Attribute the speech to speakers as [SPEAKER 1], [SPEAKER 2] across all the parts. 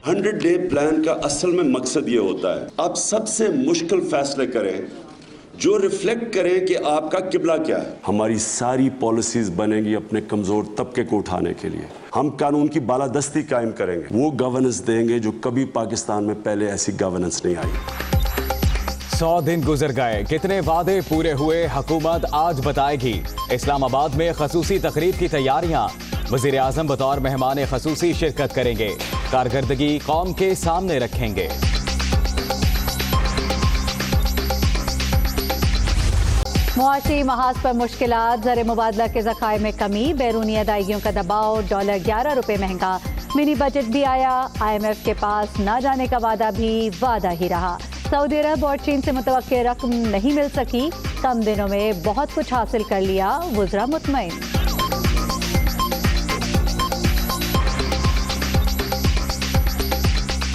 [SPEAKER 1] 100 day plan का असल में मकसद ये होता है आप सबसे मुश्किल फैसले करें जो रिफ्लेक्ट करें कि आपका किबला क्या है। हमारी सारी पॉलिसीज बनेंगी अपने कमजोर तबके को उठाने के लिए। हम कानून की बालादस्ती कायम करेंगे, वो गवर्नेंस देंगे जो कभी पाकिस्तान में पहले ऐसी गवर्नेंस नहीं आई।
[SPEAKER 2] 100 दिन गुजर गए, कितने वादे पूरे हुए, हुकूमत आज बताएगी। इस्लामाबाद में खसूसी तकरीब की तैयारियां, वजीर आजम बतौर मेहमान खसूसी शिरकत करेंगे, कारकर्दगी कौम के सामने रखेंगे।
[SPEAKER 3] मुआशी महाज पर मुश्किलात, ज़र मुबादला के ज़खाए में कमी, बैरूनी अदायगियों का दबाव, डॉलर 11 रुपये महंगा। मिनी बजट भी आया, IMF के पास न जाने का वादा भी वादा ही रहा। सऊदी अरब और चीन से मुतवक्के रकम नहीं मिल सकी, कम दिनों में बहुत कुछ हासिल कर लिया, वुज़रा मुतमईन।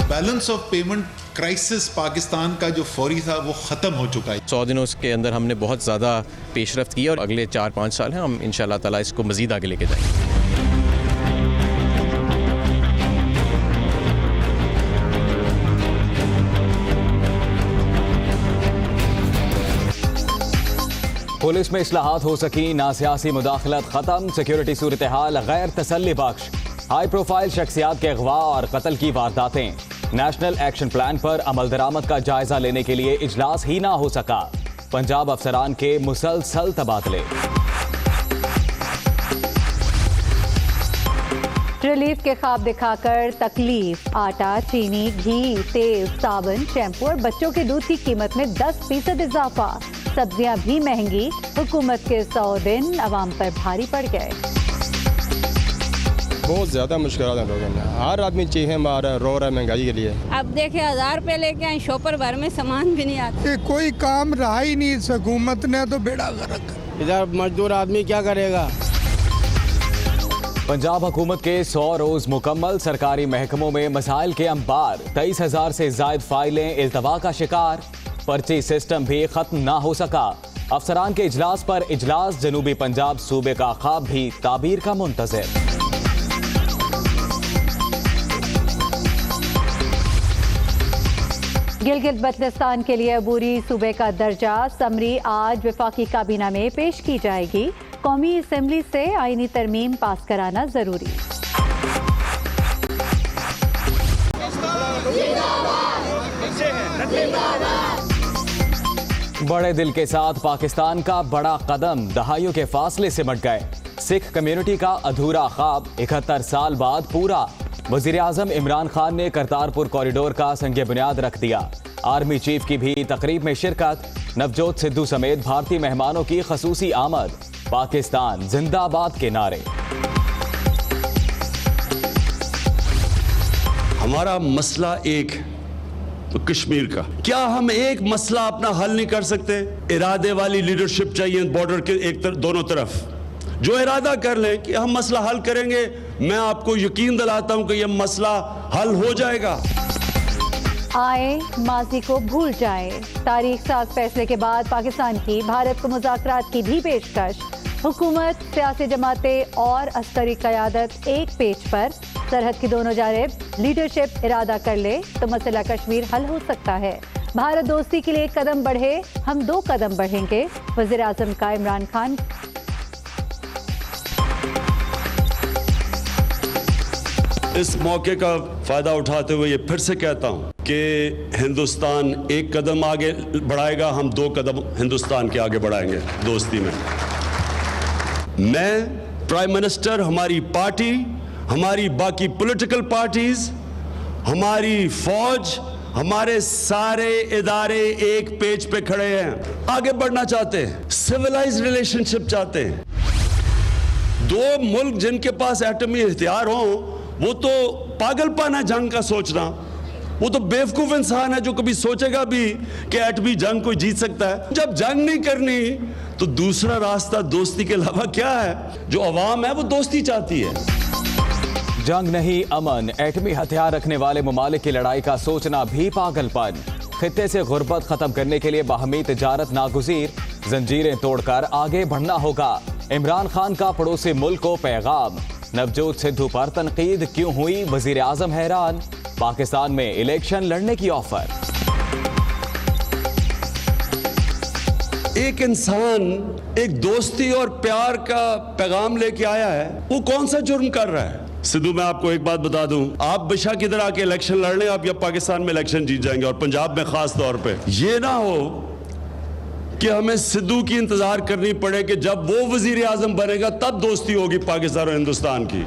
[SPEAKER 4] Balance of payment crisis Pakistan का जो फौरी था वो ख़त्म हो चुका है।
[SPEAKER 5] 100 दिनों के अंदर हमने बहुत ज़्यादा पेशरफ्त की और अगले 4-5 साल हैं, हम इंशाअल्लाह ताला इसको मज़ीद आगे लेके जाएंगे।
[SPEAKER 2] पुलिस में इस्लाहात हो सकी, ना सियासी मुदाखलत खत्म, सिक्योरिटी सूरत हाल गैर तसल्ली बख्श, हाई प्रोफाइल शख्सियात के अगवा और कत्ल की वारदातें। नेशनल एक्शन प्लान पर अमल दरामद का जायजा लेने के लिए इजलास ही ना हो सका, पंजाब अफसरान के मुसलसल तबादले।
[SPEAKER 3] रिलीफ के ख्वाब दिखाकर तकलीफ, आटा, चीनी, घी, तेल, साबुन, शैम्पू और बच्चों के दूध की कीमत में 10% इजाफा। सब्जियां भी महंगी, हुकूमत के 100 दिन अवाम पर भारी पड़ गए।
[SPEAKER 6] बहुत ज़्यादा मुश्किल है लोगों में, हर आदमी चीखें मार रहा है, रो रहा है महंगाई के लिए।
[SPEAKER 7] अब देखिए 1000 रुपये लेके आए, शॉपर भर में सामान भी नहीं आता।
[SPEAKER 8] कोई काम रहा ही नहीं, इस हुकूमत ने तो बेड़ा गर्क।
[SPEAKER 6] इधर मजदूर आदमी क्या करेगा।
[SPEAKER 2] पंजाब हुकूमत के 100 रोज मुकम्मल, सरकारी महकमों में मसाइल के अंबार, 23,000 से जायद फाइलें इल्तवा का शिकार, पर्ची सिस्टम भी खत्म ना हो सका। अफसरान के इजलास पर इजलास, जनूबी पंजाब सूबे का ख्वाब भी ताबीर का मुंतज़िर।
[SPEAKER 3] गिलगित बल्तिस्तान के लिए अबूरी सूबे का दर्जा, समरी आज वफाकी काबीना में पेश की जाएगी। कौमी असेंबली से आईनी तरमीम पास कराना जरूरी।
[SPEAKER 2] बड़े दिल के साथ पाकिस्तान का बड़ा कदम, दहाइयों के फासले सिमट गए। सिख कम्युनिटी का अधूरा ख्वाब 71 साल बाद पूरा। वजीर आजम इमरान खान ने करतारपुर कॉरिडोर का संग बुनियाद रख दिया। आर्मी चीफ की भी तकरीब में शिरकत, नवजोत सिद्धू समेत भारतीय मेहमानों की खसूसी आमद, पाकिस्तान जिंदाबाद के नारे।
[SPEAKER 1] हमारा मसला एक तो कश्मीर का, क्या हम एक मसला अपना हल नहीं कर सकते? इरादे वाली लीडरशिप चाहिए बॉर्डर के दोनों तरफ, जो इरादा कर लें कि हम मसला हल करेंगे। मैं आपको यकीन दिलाता हूं कि यह मसला हल हो जाएगा।
[SPEAKER 3] आए माजी को भूल जाए, तारीख साज फैसले के बाद पाकिस्तान की भारत को मुज़ाकरात की भी पेशकश। हुकूमत, सियासी जमातें और अस्करी क़यादत एक पेज पर, सरहद की दोनों जानिब लीडरशिप इरादा कर ले तो मसला कश्मीर हल हो सकता है। भारत दोस्ती के लिए एक कदम बढ़े, हम 2 कदम बढ़ेंगे, वज़ीर आज़म का इमरान खान।
[SPEAKER 1] इस मौके का फायदा उठाते हुए ये फिर से कहता हूं कि हिंदुस्तान एक कदम आगे बढ़ाएगा, हम 2 कदम हिंदुस्तान के आगे बढ़ाएंगे दोस्ती में। मैं, प्राइम मिनिस्टर, हमारी पार्टी, हमारी बाकी पॉलिटिकल पार्टीज, हमारी फौज, हमारे सारे इदारे एक पेज पे खड़े हैं, आगे बढ़ना चाहते हैं, सिविलाइज्ड रिलेशनशिप चाहते हैं। 2 मुल्क जिनके पास एटमी हथियार हों, वो तो पागलपन है जंग का सोचना। वो तो बेवकूफ इंसान है जो कभी सोचेगा भी कि एटमी जंग कोई जीत सकता है। जब जंग नहीं करनी तो दूसरा रास्ता दोस्ती के अलावा क्या है? जो अवाम है वो दोस्ती चाहती है।
[SPEAKER 2] जंग नहीं अमन, एटमी हथियार रखने वाले ममालिक की लड़ाई का सोचना भी पागलपन। खित्ते से गुर्बत खत्म करने के लिए बाहमी तिजारत नागुज़ीर, जंजीरें तोड़कर आगे बढ़ना होगा। इमरान खान का पड़ोसी मुल्क को पैगाम, नवजोत सिद्धू पर तनकीद क्यों हुई, वजीर आजम हैरान। पाकिस्तान में इलेक्शन लड़ने की ऑफर।
[SPEAKER 1] एक इंसान एक दोस्ती और प्यार का पैगाम लेके आया है, वो कौन सा जुर्म कर रहा है? सिद्धू, मैं आपको एक बात बता दूं, आप बेशक इधर आके इलेक्शन लड़ लें, आप या पाकिस्तान में इलेक्शन जीत जाएंगे, और पंजाब में खास तौर पे। ये ना हो कि हमें सिद्धू की इंतजार करनी पड़े कि जब वो वजीर आजम बनेगा तब दोस्ती होगी पाकिस्तान और हिंदुस्तान की।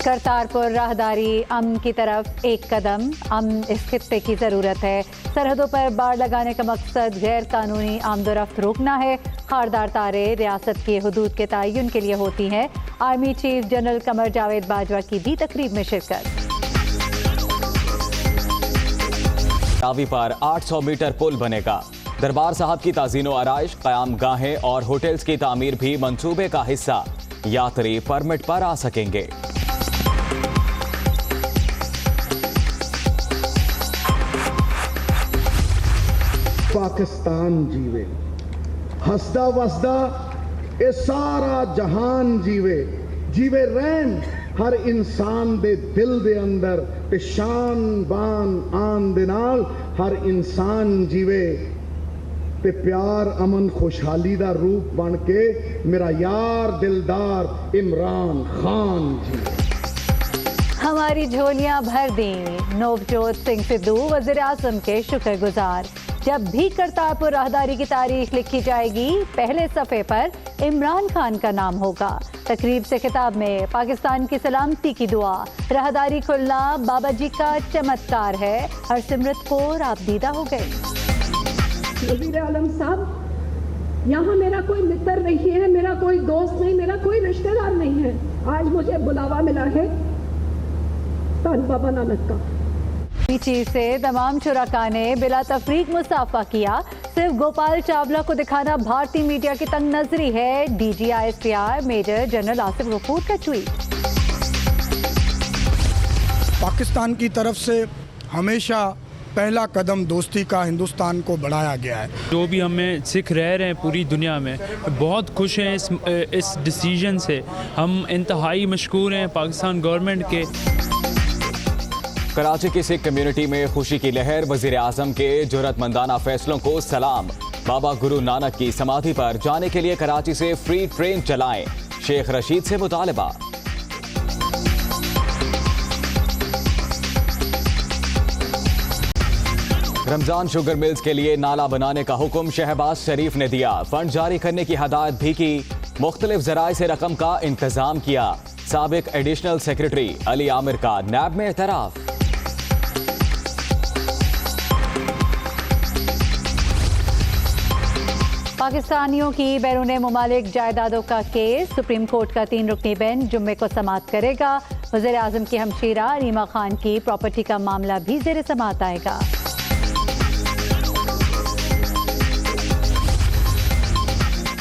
[SPEAKER 3] करतारपुर राहदारी अमन की तरफ एक कदम, अमन इस खित्ते की जरूरत है। सरहदों पर बाड़ लगाने का मकसद गैर कानूनी आमदोरफ्त रोकना है। खारदार तारे रियासत की हदूद के तयन के लिए होती हैं। Army chief general Qamar Javed Bajwa की भी तकरीब में शिरकत।
[SPEAKER 2] रावी पर 800 मीटर पुल बनेगा। दरबार साहब की ताज़ीनो आराइश, क़याम गाहें और होटल्स की तामीर भी मंसूबे का हिस्सा। यात्री परमिट पर आ सकेंगे।
[SPEAKER 9] पाकिस्तान जीवे, हसदा वसदा ये सारा जहान जीवे, जीवे रहन हर इंसान दे दिल दे अंदर ते शान बान आन दे नाल हर इंसान जीवे ते प्यार अमन खुशहाली दा रूप बन के मेरा यार दिलदार इमरान खान जीवे।
[SPEAKER 3] हमारी झोलियां भर दी, नवजोत सिंह सिद्धू वज़ीर आज़म के शुक्रगुजार। जब भी करतारपुर राहदारी की तारीख लिखी जाएगी, पहले सफ़े पर इमरान खान का नाम होगा। तकरीब से खिताब में पाकिस्तान की सलामती की दुआ। राहदारी खुलना बाबा जी का चमत्कार है, हरसिमरत कौर आप दीदा हो गए।
[SPEAKER 10] वज़ीर आलम साहब, यहाँ मेरा कोई मित्र नहीं है, मेरा कोई दोस्त नहीं, मेरा कोई रिश्तेदार नहीं है। आज मुझे बुलावा मिला है धन बाबा नानक का।
[SPEAKER 3] चीफ से तमाम शुरका ने बिला तफरीक मुसाफा किया। सिर्फ गोपाल चावला को दिखाना भारतीय मीडिया की तंग नजरी है। DGISPR major general Asif Ghafoor का ट्वीट।
[SPEAKER 8] पाकिस्तान की तरफ से हमेशा पहला कदम दोस्ती का हिंदुस्तान को बढ़ाया गया है।
[SPEAKER 11] जो भी हमें सिख रह रहे हैं पूरी दुनिया में, बहुत खुश हैं इस डिसीजन से। हम इंतहाई मशकूर हैं पाकिस्तान गवर्नमेंट के।
[SPEAKER 2] कराची की सिख कम्युनिटी में खुशी की लहर। वजीर आजम के जुर्रतमंदाना फैसलों को सलाम। बाबा गुरु नानक की समाधि पर जाने के लिए कराची से फ्री ट्रेन चलाएं, शेख रशीद से मुतालबा। रमजान शुगर मिल्स के लिए नाला बनाने का हुक्म शहबाज शरीफ ने दिया। फंड जारी करने की हदायत भी की। मुख्तलिफ जराए से रकम का इंतजाम किया। साबिक एडिशनल सेक्रेटरी अली आमिर का नैब में एतराफ।
[SPEAKER 3] पाकिस्तानियों की बैरून मुमालिक जायदादों का केस। सुप्रीम कोर्ट का 3 रुकनी बेंच जुम्मे को समाअत करेगा। वज़ीर आज़म की हमशीरा रीमा खान की प्रॉपर्टी का मामला भी ज़ेरे समाअत आएगा।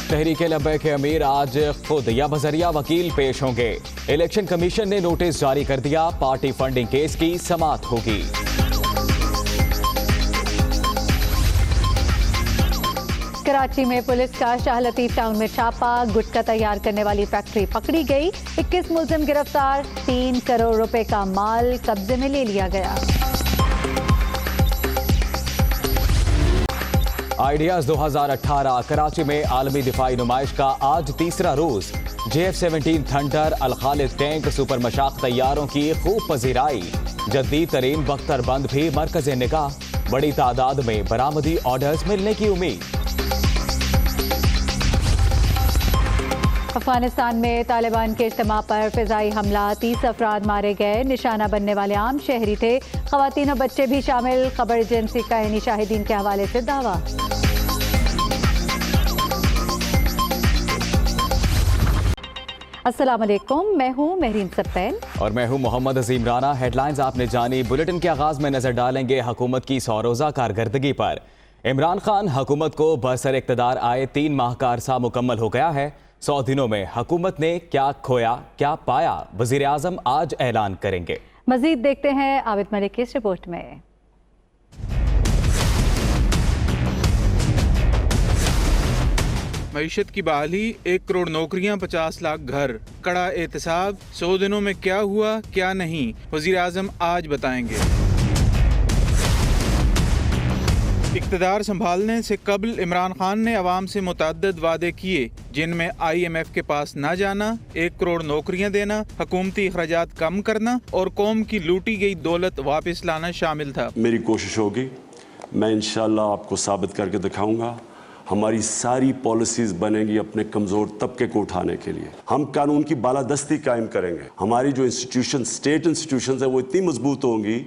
[SPEAKER 2] तहरीक लब्बैक के अमीर आज खुद या बजरिया वकील पेश होंगे। इलेक्शन कमीशन ने नोटिस जारी कर दिया। पार्टी फंडिंग केस की समाअत होगी।
[SPEAKER 3] कराची में पुलिस का शाह लतीफ टाउन में छापा। गुटखा तैयार करने वाली फैक्ट्री पकड़ी गई। 21 मुलजिम गिरफ्तार। 3 करोड़ रुपए का माल कब्जे में ले लिया गया।
[SPEAKER 2] आइडियाज 2018 कराची में आलमी दिफाई नुमाइश का आज तीसरा रोज। JF-17 थंडर, अल खालिद टैंक, सुपर मशाक तैयारों की खूब पजीराई। जदीद तरीन बख्तरबंद भी मरकज़ निगाह। बड़ी तादाद में बरामदी ऑर्डर्स मिलने की उम्मीद।
[SPEAKER 3] अफगानिस्तान में तालिबान के इज्तिमा पर फिजाई हमला। 30 अफराद मारे गए। निशाना बनने वाले आम शहरी थे। खवातीन और बच्चे भी शामिल। खबर एजेंसी का यानी शाहिदीन के हवाले से दावा। अस्सलाम वालेकुम, मैं हूँ महरीन सप्तैन
[SPEAKER 2] और मैं हूँ मोहम्मद अजीम राना। हेडलाइंस आपने जानी। बुलेटिन के आगाज में नजर डालेंगे हुकूमत की 100 रोज़ा कारकर्दगी पर। इमरान खान हुकूमत को बरसर इक़्तिदार आए 3 माह का अरसा मुकम्मल हो गया है। 100 दिनों में हुकूमत ने क्या खोया क्या पाया, वज़ीर आज़म आज ऐलान करेंगे।
[SPEAKER 3] मजीद देखते हैं आबिद मलिक की इस रिपोर्ट में।
[SPEAKER 12] मईशत की बहाली, 1 करोड़ नौकरियां, 50 लाख घर, कड़ा एहतसाब, 100 दिनों में क्या हुआ क्या नहीं, वज़ीर आज़म आज बताएंगे। इक़्तिदार संभालने से कबल इमरान खान ने अवाम से मुतअद्दिद वादे किए, जिनमें IMF के पास न जाना, 1 करोड़ नौकरियां देना, हुकूमती अखराजात कम करना और कौम की लूटी गई दौलत वापस लाना शामिल था।
[SPEAKER 1] मेरी कोशिश होगी, मैं इंशाल्लाह आपको साबित करके दिखाऊंगा, हमारी सारी पॉलिसीज बनेंगी अपने कमज़ोर तबके को उठाने के लिए। हम कानून की बालादस्ती कायम करेंगे, हमारी जो इंस्टीट्यूशन, स्टेट इंस्टीट्यूशंस है वो इतनी मजबूत होंगी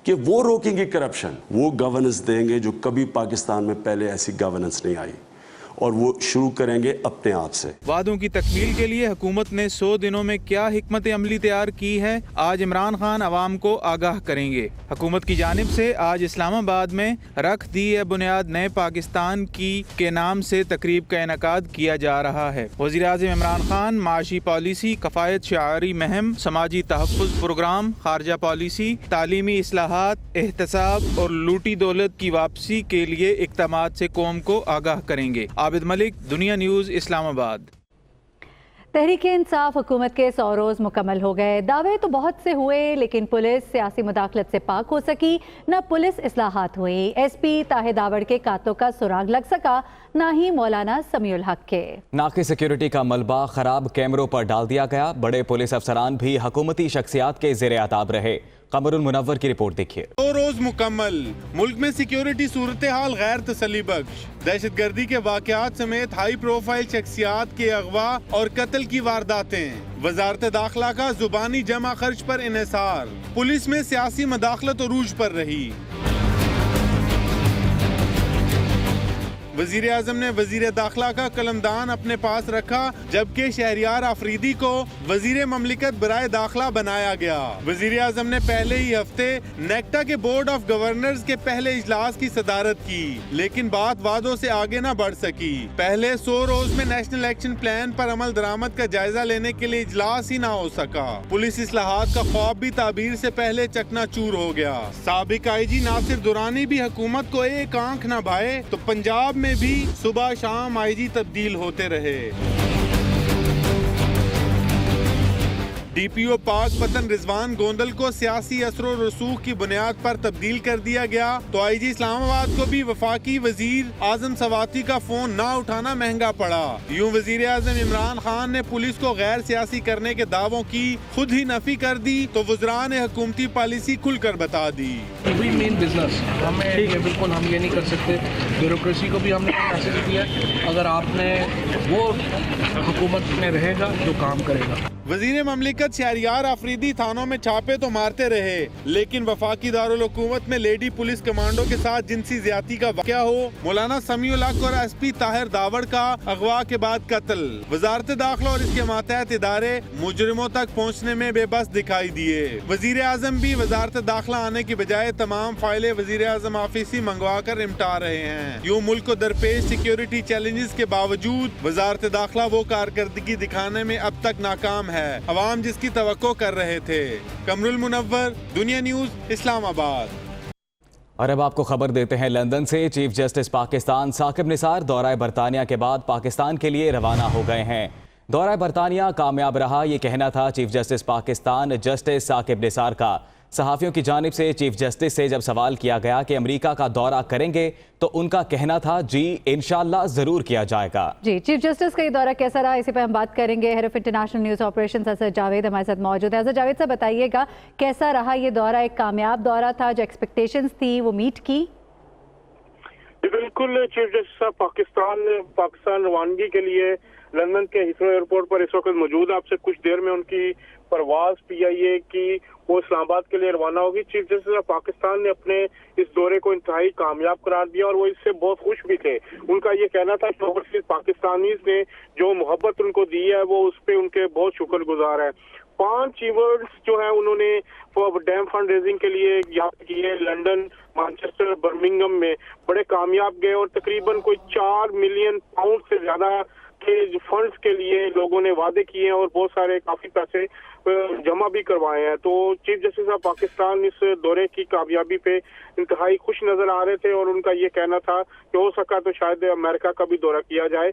[SPEAKER 1] कि वो रोकेंगी करप्शन, वो गवर्नेंस देंगे जो कभी पाकिस्तान में पहले ऐसी गवर्नेंस नहीं आई, और वो शुरू करेंगे अपने आप से।
[SPEAKER 12] वादों की तकमील के लिए हुकूमत ने 100 दिनों में क्या हिकमत अमली तैयार की है, आज इमरान खान अवाम को आगाह करेंगे। हुकूमत की जानिब से आज इस्लामाबाद में रख दी है बुनियाद नए पाकिस्तान की के नाम से तकरीब का इनेकाद किया जा रहा है। वज़ीर आज़म इमरान खान माशी पॉलिसी, कफ़ायत शारी महम, समाजी तहफ़्फ़ुज़ प्रोग्राम, खारजा पॉलिसी, तालीमी इस्लाहात, एहतसाब और लूटी दौलत की वापसी के लिए इक़दामात से कौम को आगाह करेंगे। आबिद मलिक, दुनिया न्यूज़, इस्लामाबाद।
[SPEAKER 3] तहरीक इंसाफ हुकूमत के 100 रोज़ मुकम्मल हो गए। दावे तो बहुत से हुए, लेकिन पुलिस सियासी मुदाखलत से पाक हो सकी, न पुलिस इस्लाहात हुई। SP ताहिर दावड़ के कातलों का सुराग लग सका, ना ही मौलाना समीउल हक के। नाकी सिक्योरिटी का मलबा खराब कैमरों पर डाल दिया गया। बड़े पुलिस अफसरान भी हुकूमती शख्सियात के ज़ेरे आताब रहे। कमरुल मुनव्वर की रिपोर्ट देखिए।
[SPEAKER 13] 2 रोज मुकम्मल, मुल्क में सिक्योरिटी सूरत हाल गैर तसल्ली बख्श। दहशतगर्दी के वाक़यात समेत हाई प्रोफाइल शख्सियात के अगवा और कत्ल की वारदातें। वजारत दाखिला का जुबानी जमा खर्च पर इन्हिसार। पुलिस में सियासी मदाखलत उरूज पर रही। वजीर आजम ने वजीर दाखिला का कलमदान अपने पास रखा, जबकि शहरियार आफरीदी को वजीर ममलिकत बराए दाखिला बनाया गया। वजीर आजम ने पहले ही हफ्ते नेक्टा के बोर्ड ऑफ गवर्नर्स के पहले इजलास की सदारत की, लेकिन बात वादों से आगे न बढ़ सकी। पहले 100 रोज में नेशनल एक्शन प्लान पर अमल दरामद का जायजा लेने के लिए इजलास ही न हो सका। पुलिस इस्लाहात का ख्वाब भी ताबीर से पहले चकनाचूर हो गया। साबिक IG नासिर दुरानी भी हुकूमत को एक आंख न भाए तो पंजाब में भी सुबह शाम IG तब्दील होते रहे। DPO पाक पतन रिजवान गोंदल को सियासी असर और रसूख की बुनियाद पर तब्दील कर दिया गया, तो IG इस्लामाबाद को भी वफाकी वजीर आजम सवाती का फोन ना उठाना महंगा पड़ा। यूं वजीर आजम इमरान खान ने पुलिस को गैर सियासी करने के दावों की खुद ही नफी कर दी, तो वज़रा ने हुकूमती पॉलिसी खुलकर बता दी।
[SPEAKER 14] बिजनेस हमें बिल्कुल हम ये नहीं कर सकते। ब्यूरोक्रेसी को भी हमने मैसेज दिया, अगर आपने वो हुकूमत में रहेगा जो काम करेगा।
[SPEAKER 13] वजीर ममलिकत शहरियार आफरीदी थानों में छापे तो मारते रहे, लेकिन वफाकी दारुल हुकूमत में लेडी पुलिस कमांडो के साथ जिनसी ज्यादती का वाक़या हो, मौलाना समीउल हक और SP ताहिर दावड़ का अगवा के बाद कत्ल। वजारत दाखिला और इसके मातहत इदारे मुजरिमों तक पहुँचने में बेबस दिखाई दिए। वजीर आजम भी वजारत दाखिला आने की बजाय तमाम फाइलें वजीर आजम ऑफिस ही मंगवा कर निपटा रहे हैं। यूं मुल्क को दरपेश सिक्योरिटी चैलेंजेस के बावजूद वजारत दाखिला वो कारकर्दगी दिखाने में अब तक नाकाम है अवाम जिसकी तवक्को कर रहे थे। कमरुल मुनव्वर, दुनिया न्यूज़, इस्लामाबाद।
[SPEAKER 2] और अब आपको खबर देते हैं लंदन से। चीफ जस्टिस पाकिस्तान साकिब निसार दौरा बरतानिया के बाद पाकिस्तान के लिए रवाना हो गए हैं। दौरा बरतानिया कामयाब रहा, ये कहना था chief justice Pakistan justice Saqib Nisar का। सहाफ़ियों की जानिब से चीफ जस्टिस से जब सवाल किया गया कि अमेरिका का दौरा करेंगे, तो उनका कहना था जी इंशाअल्लाह ज़रूर किया जाएगा। जी, चीफ जस्टिस का ये दौरा कैसा रहा, इसी पर हम बात करेंगे। Head of international news operation Asad Javed हमारे साथ मौजूद है। असद जावेद साहब, बताइएगा कैसा रहा ये दौरा? एक कामयाब दौरा था, जो एक्सपेक्टेशंस थी वो मीट की?
[SPEAKER 15] बिल्कुल, चीफ जस्टिस साहब पाकिस्तान रवानगी के लिए लंदन के हिथरो एयरपोर्ट पर इस वक्त मौजूद। आपसे कुछ देर में उनकी परवाज PIA की वो इस्लामाबाद के लिए रवाना होगी। चीफ जस्टिस पाकिस्तान ने अपने इस दौरे को इंतहाई कामयाब करार दिया और वो इससे बहुत खुश भी थे। उनका ये कहना था कि ओवरसीज पाकिस्तानीज ने जो मोहब्बत उनको दी है वो उस पर उनके बहुत शुक्रगुजार है। 5 इवेंट्स जो है उन्होंने डैम फंड रेजिंग के लिए याद किए। लंदन, मैनचेस्टर, बर्मिंघम में बड़े कामयाब गए और तकरीबन कोई 4 मिलियन पाउंड से ज्यादा के फंड्स के लिए लोगों ने वादे किए और बहुत सारे काफी पैसे जमा भी करवाए हैं। तो चीफ जस्टिस साहब पाकिस्तान इस दौरे की कामयाबी पे इंतहाई खुश नजर आ रहे थे और उनका ये कहना था कि हो सका तो शायद अमेरिका का भी दौरा किया जाए,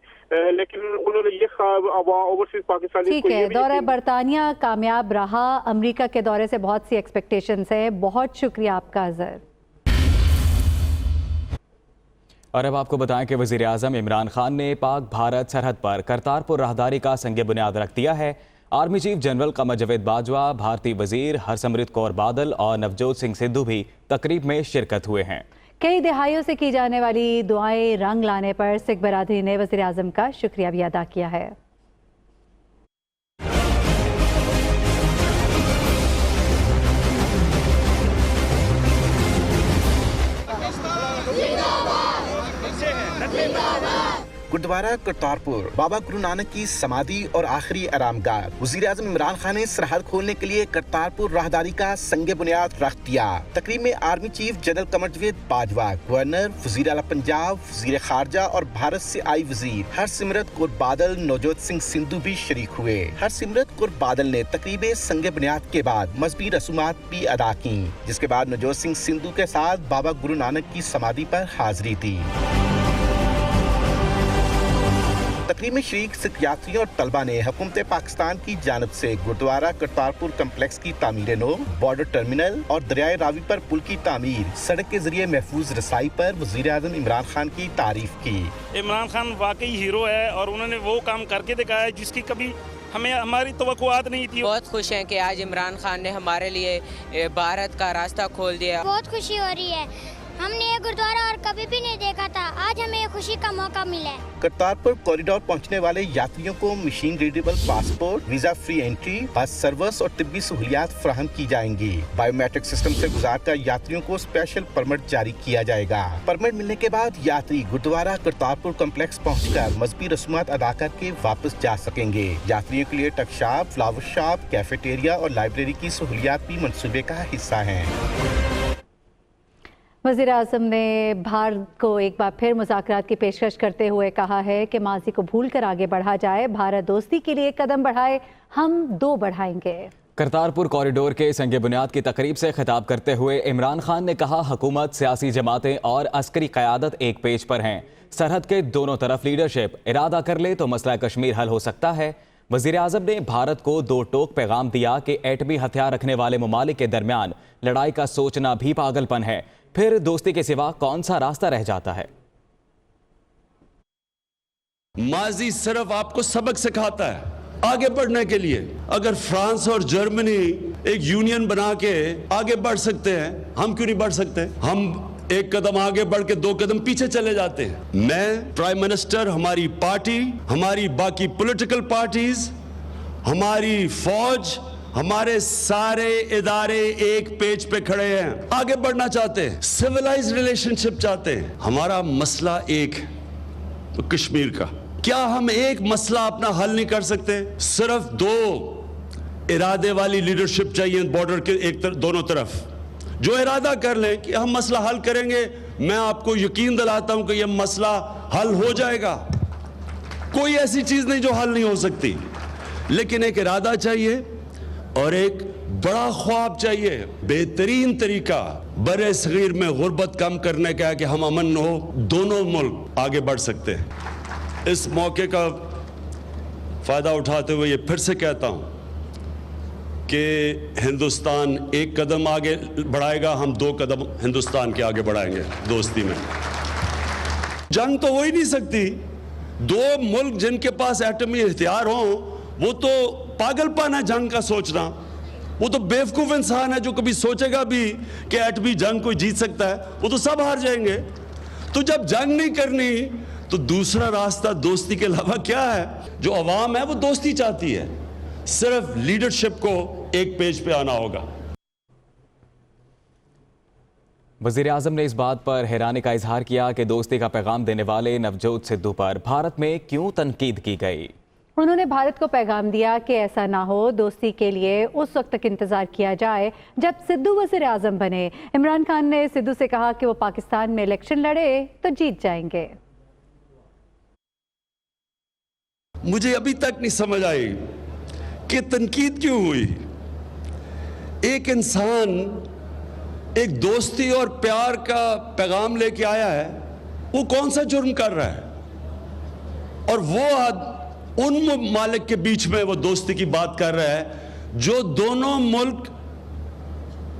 [SPEAKER 15] लेकिन उन्होंने ये ओवरसीज पाकिस्तानी
[SPEAKER 3] ठीक है, दौरा बरतानिया कामयाब रहा, अमेरिका के दौरे से बहुत सी एक्सपेक्टेशंस है। बहुत शुक्रिया आपका अजहर।
[SPEAKER 2] और अब आपको बताएं कि वज़ीर आज़म इमरान खान ने पाक भारत सरहद पर करतारपुर राहदारी का संग बुनियाद रख दिया है। Army chief general Qamar Javed Bajwa, भारतीय वजीर हरसिमरत कौर बादल और नवजोत सिंह सिद्धू भी तकरीब में शिरकत हुए हैं।
[SPEAKER 3] कई दहाइयों से की जाने वाली दुआएं रंग लाने पर सिख बरादरी ने वज़ीर आज़म का शुक्रिया भी अदा किया है।
[SPEAKER 16] गुरुद्वारा करतारपुर बाबा गुरु नानक की समाधि और आखिरी आरामगाह। वज़ीर आज़म इमरान खान ने सरहद खोलने के लिए करतारपुर राहदारी का संग बुनियाद रख दिया। तकरीब में army chief general Qamar Javed Bajwa, governor, वज़ीर आला पंजाब, वज़ीर खारजा और भारत से आई वज़ीर हरसिमरत कौर बादल, नवजोत सिंह सिद्धू भी शरीक हुए। हरसिमरत कौर बादल ने तकरीब संग बुनियाद के बाद मजहबी रसूमात भी अदा की, जिसके बाद नवजोत सिंह सिद्धू के साथ बाबा गुरु नानक की समाधि पर हाजिरी दी। तकरीब में शरीक सिख यात्रियों और तलबा ने हुकूमत पाकिस्तान की जानिब से गुरुद्वारा करतारपुर कम्प्लेक्स की तामीर नो, बॉर्डर टर्मिनल और दरियाए रावी पर पुल की तामीर, सड़क के जरिए महफूज रसाई पर वज़ीर आज़म इमरान खान की तारीफ की।
[SPEAKER 17] इमरान खान वाकई हीरो है और उन्होंने वो काम करके दिखाया जिसकी कभी हमें हमारी तवक्कुआत नहीं थी।
[SPEAKER 18] बहुत खुश हैं कि आज इमरान खान ने हमारे लिए भारत का रास्ता खोल दिया।
[SPEAKER 19] बहुत खुशी हो रही है, हमने ये गुरुद्वारा और कभी भी नहीं देखा था, आज हमें ये खुशी का मौका मिला है।
[SPEAKER 16] करतारपुर कॉरिडोर पहुंचने वाले यात्रियों को machine readable passport, visa free entry, bus service और तिब्बी सहूलियात फराहम की जाएंगी। बायोमेट्रिक सिस्टम से गुजारकर यात्रियों को स्पेशल परमिट जारी किया जाएगा। परमिट मिलने के बाद यात्री गुरुद्वारा करतारपुर कम्प्लेक्स पहुँचकर मजहबी रस्मात अदा करके वापस जा सकेंगे। यात्रियों के लिए टक शॉप, फ्लावर शॉप, कैफेटेरिया और लाइब्रेरी की सहूलियात भी मंसूबे का हिस्सा है।
[SPEAKER 3] वज़ीर आज़म ने भारत को एक बार फिर मुज़ाकरात की पेशकश करते हुए कहा है कि माजी को भूलकर आगे बढ़ा जाए, भारत दोस्ती के लिए कदम बढ़ाए, हम दो बढ़ाएंगे।
[SPEAKER 2] करतारपुर कॉरिडोर के संग बुनियाद की तकरीब से खिताब करते हुए इमरान खान ने कहा, हुकूमत, सियासी जमातें और अस्करी क़यादत एक पेज पर हैं। सरहद के दोनों तरफ लीडरशिप इरादा कर ले तो मसला कश्मीर हल हो सकता है। वज़ीर आज़म ने भारत को दो टोक पैगाम दिया कि एटमी हथियार रखने वाले ममालिक के दरमियान लड़ाई का सोचना भी पागलपन है, फिर दोस्ती के सिवा कौन सा रास्ता रह जाता है।
[SPEAKER 1] माजी सिर्फ आपको सबक सिखाता है आगे बढ़ने के लिए। अगर फ्रांस और जर्मनी एक यूनियन बना के आगे बढ़ सकते हैं, हम क्यों नहीं बढ़ सकते? हम एक कदम आगे बढ़ के दो कदम पीछे चले जाते हैं। मैं, प्राइम मिनिस्टर, हमारी पार्टी, हमारी बाकी पॉलिटिकल पार्टीज, हमारी फौज, हमारे सारे इदारे एक पेज पे खड़े हैं, आगे बढ़ना चाहते हैं, सिविलाइज्ड रिलेशनशिप चाहते हैं। हमारा मसला एक है, तो कश्मीर का। क्या हम एक मसला अपना हल नहीं कर सकते? सिर्फ दो इरादे वाली लीडरशिप चाहिए बॉर्डर के दोनों तरफ, जो इरादा कर लें कि हम मसला हल करेंगे। मैं आपको यकीन दिलाता हूं कि यह मसला हल हो जाएगा। कोई ऐसी चीज नहीं जो हल नहीं हो सकती, लेकिन एक इरादा चाहिए और एक बड़ा ख्वाब चाहिए। बेहतरीन तरीका बरे सगीर में गुर्बत कम करने का है कि हम अमन हो, दोनों मुल्क आगे बढ़ सकते हैं। इस मौके का फायदा उठाते हुए ये फिर से कहता हूं कि हिंदुस्तान एक कदम आगे बढ़ाएगा, हम दो कदम हिंदुस्तान के आगे बढ़ाएंगे दोस्ती में। जंग तो हो ही नहीं सकती। दो मुल्क जिनके पास एटमी हथियार हो, वो तो पागलपन है जंग का सोचना। वो तो बेवकूफ इंसान है जो कभी सोचेगा भी कि एटमी जंग कोई जीत सकता है। वो तो सब हार जाएंगे। तो जब जंग नहीं करनी तो दूसरा रास्ता दोस्ती के अलावा क्या है? जो अवाम है वो दोस्ती चाहती है, सिर्फ लीडरशिप को एक पेज पे आना होगा।
[SPEAKER 2] वज़ीर आज़म ने इस बात पर हैरानी का इजहार किया कि दोस्ती का पैगाम देने वाले नवजोत सिद्धू पर भारत में क्यों तनकीद की गई।
[SPEAKER 3] उन्होंने भारत को पैगाम दिया कि ऐसा ना हो, दोस्ती के लिए उस वक्त तक इंतजार किया जाए जब सिद्धू वज़ीर आज़म बने। इमरान खान ने सिद्धू से कहा कि वो पाकिस्तान में इलेक्शन लड़े तो जीत जाएंगे।
[SPEAKER 1] मुझे अभी तक नहीं समझ आई कि तनकीद क्यों हुई? एक इंसान एक दोस्ती और प्यार का पैगाम लेके आया है, वो कौन सा जुर्म कर रहा है? और वो उन ममालिक के बीच में वो दोस्ती की बात कर रहा है जो दोनों मुल्क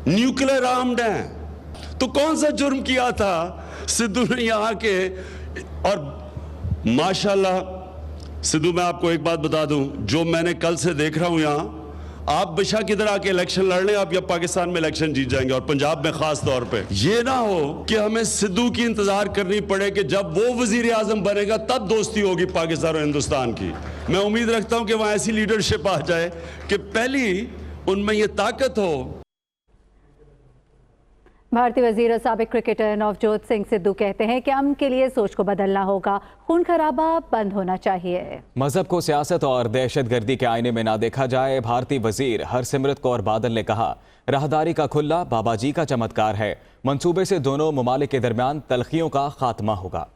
[SPEAKER 1] न्यूक्लियर आर्म्ड हैं। तो कौन सा जुर्म किया था सिद्धू ने यहाँ के? और माशाल्लाह सिद्धू, मैं आपको एक बात बता दूं, जो मैंने कल से देख रहा हूं यहाँ, आप बेशक इधर आके इलेक्शन लड़ लें, आप या पाकिस्तान में इलेक्शन जीत जाएंगे, और पंजाब में खास तौर पे। ये ना हो कि हमें सिद्धू की इंतजार करनी पड़े कि जब वो वजीर आजम बनेगा तब दोस्ती होगी पाकिस्तान और हिंदुस्तान की। मैं उम्मीद रखता हूं कि वहां ऐसी लीडरशिप आ जाए कि पहली उनमें ये ताकत हो।
[SPEAKER 3] भारतीय वजीर और साबिक क्रिकेटर नवजोत सिंह सिद्धू कहते हैं कि अमन के लिए सोच को बदलना होगा, खून खराबा बंद होना चाहिए।
[SPEAKER 2] मजहब को सियासत और दहशतगर्दी के आईने में ना देखा जाए। भारतीय वजीर हरसिमरत कौर बादल ने कहा, राहदारी का खुला बाबा जी का चमत्कार है। मंसूबे से दोनों ममालिक के दरमियान तलखियों का खात्मा होगा।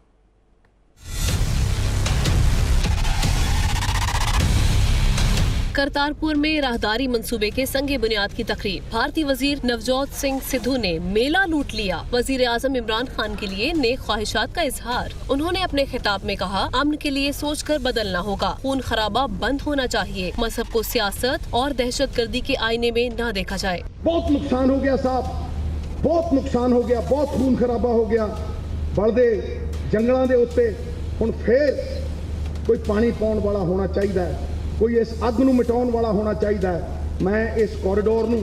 [SPEAKER 20] करतारपुर में राहदारी मंसूबे के संगे बुनियाद की तकरीब। भारतीय वजीर नवजोत सिंह सिद्धू ने मेला लूट लिया। वजीर आजम इमरान खान के लिए नेक ख्वाहिशात का इजहार। उन्होंने अपने खिताब में कहा, अमन के लिए सोचकर बदलना होगा, खून खराबा बंद होना चाहिए। मजहब को सियासत और दहशतगर्दी के आईने में न देखा जाए।
[SPEAKER 9] बहुत नुकसान हो गया साहब, बहुत नुकसान हो गया, बहुत खून खराबा हो गया। बढ़दे जंगलों के उत्ते हुण फिर कोई पानी पाउण वाला होना चाहिए, कोई इस अग नूं मिटाउण वाला होना चाहिए। मैं इस कॉरीडोर नूं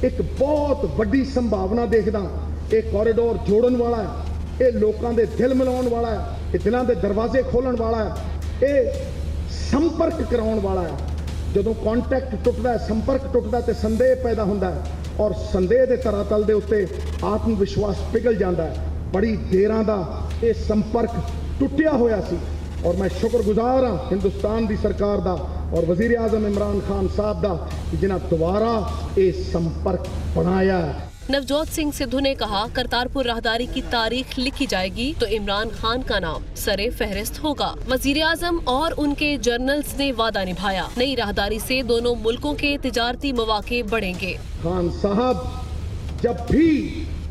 [SPEAKER 9] एक बहुत वड्डी संभावना देखदा। ये कॉरीडोर जोड़न वाला है, ये लोगों के दिल मिलाउण वाला है, ये दिलों के दरवाजे खोलण वाला है, ये संपर्क कराउण वाला है। जदों कॉन्टैक्ट टुटदा, संपर्क टुटदा ते संदेह पैदा हुंदा है, और संदेह के तरातल के उत्ते आत्म विश्वास पिघल जाता है। बड़ी देरां दा ये संपर्क टुटिया होया सी, और मैं शुक्रगुजार हाँ हिंदुस्तान की सरकार दा और वजीर आजम इमरान खान साहब दा कि जिन्हें दोबारा ये संपर्क बनाया है।
[SPEAKER 20] नवजोत सिंह सिद्धू ने कहा, करतारपुर राहदारी की तारीख लिखी जाएगी तो इमरान खान का नाम सरे फहरिस्त होगा। वजीर आजम और उनके जर्नल्स ने वादा निभाया, नई राहदारी से दोनों मुल्कों के तिजारती मौके बढ़ेंगे।
[SPEAKER 9] खान साहब, जब भी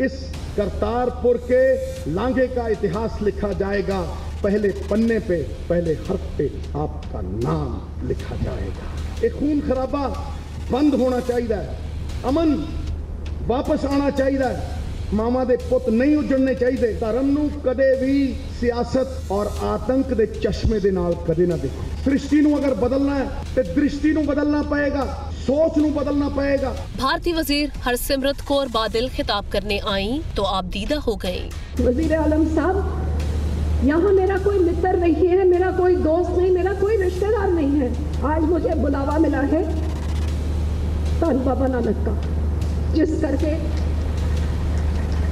[SPEAKER 9] इस करतारपुर के लांघे का इतिहास लिखा जाएगा, पहले पन्ने पे, पहले हर्फ पे आपका नाम लिखा जाएगा। एक खून खराबा बंद होना चाहिए, अमन वापस आना चाहिए, मामा दे पुत नहीं उजड़ने चाहिए। धर्म नूं कदे भी सियासत और आतंक दे चश्मे दे नाल कदे ना देखो। सृष्टि नूं अगर बदलना है तो दृष्टि नूं बदलना पएगा, सोच नूं बदलना पएगा।
[SPEAKER 20] भारतीय वजीर हरसिमरत कौर बादल खिताब करने आई तो आप दीदा हो गई।
[SPEAKER 10] वजीर आलम साहब, यहाँ मेरा कोई मित्र नहीं है, मेरा कोई दोस्त नहीं, मेरा कोई रिश्तेदार नहीं है। आज मुझे बुलावा मिला है धन बाबा नानक का, जिस करके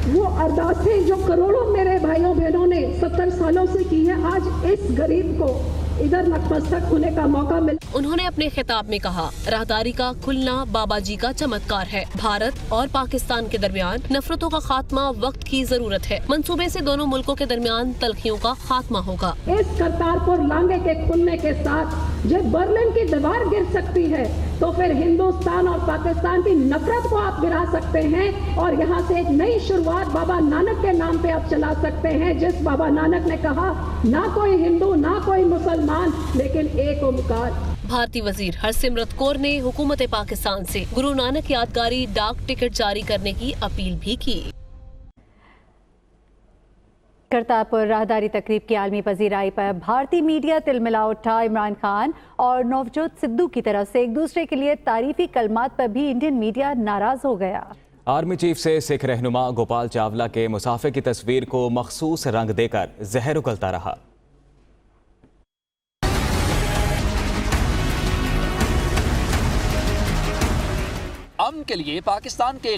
[SPEAKER 10] वो अरदासें जो करोड़ों मेरे भाइयों बहनों ने 70 सालों से की है, आज इस गरीब को इधर नतमस्तक होने का मौका मिला।
[SPEAKER 20] उन्होंने अपने खिताब में कहा, राहदारी का खुलना बाबा जी का चमत्कार है। भारत और पाकिस्तान के दरमियान नफरतों का खात्मा वक्त की जरूरत है। मंसूबे से दोनों मुल्कों के दरमियान तलखियों का खात्मा होगा।
[SPEAKER 10] इस करतारपुर लांघे के खुलने के साथ जब बर्लिन की दीवार गिर सकती है, तो फिर हिंदुस्तान और पाकिस्तान की नफरत को आप गिरा सकते हैं, और यहाँ से एक नई शुरुआत बाबा नानक के नाम पे आप चला सकते हैं। जिस बाबा नानक ने कहा, ना कोई हिंदू ना कोई मुसलमान, लेकिन एक ओमकार।
[SPEAKER 20] भारतीय वजीर हरसिमरत कौर ने हुकूमत पाकिस्तान से गुरु नानक यादगारी डाक टिकट जारी करने की अपील भी की।
[SPEAKER 3] करतारपुर राहदारी तकरीब की आलमी पजीराई पर भारतीय मीडिया तिलमिला उठा। इमरान खान और नवजोत सिद्धू की तरफ से एक दूसरे के लिए तारीफी कलमात पर भी इंडियन मीडिया नाराज हो गया।
[SPEAKER 2] आर्मी चीफ से सिख रहनुमा गोपाल चावला के मुसाफिर की तस्वीर को मखसूस रंग देकर जहर उगलता रहा।
[SPEAKER 21] अमन के लिए पाकिस्तान के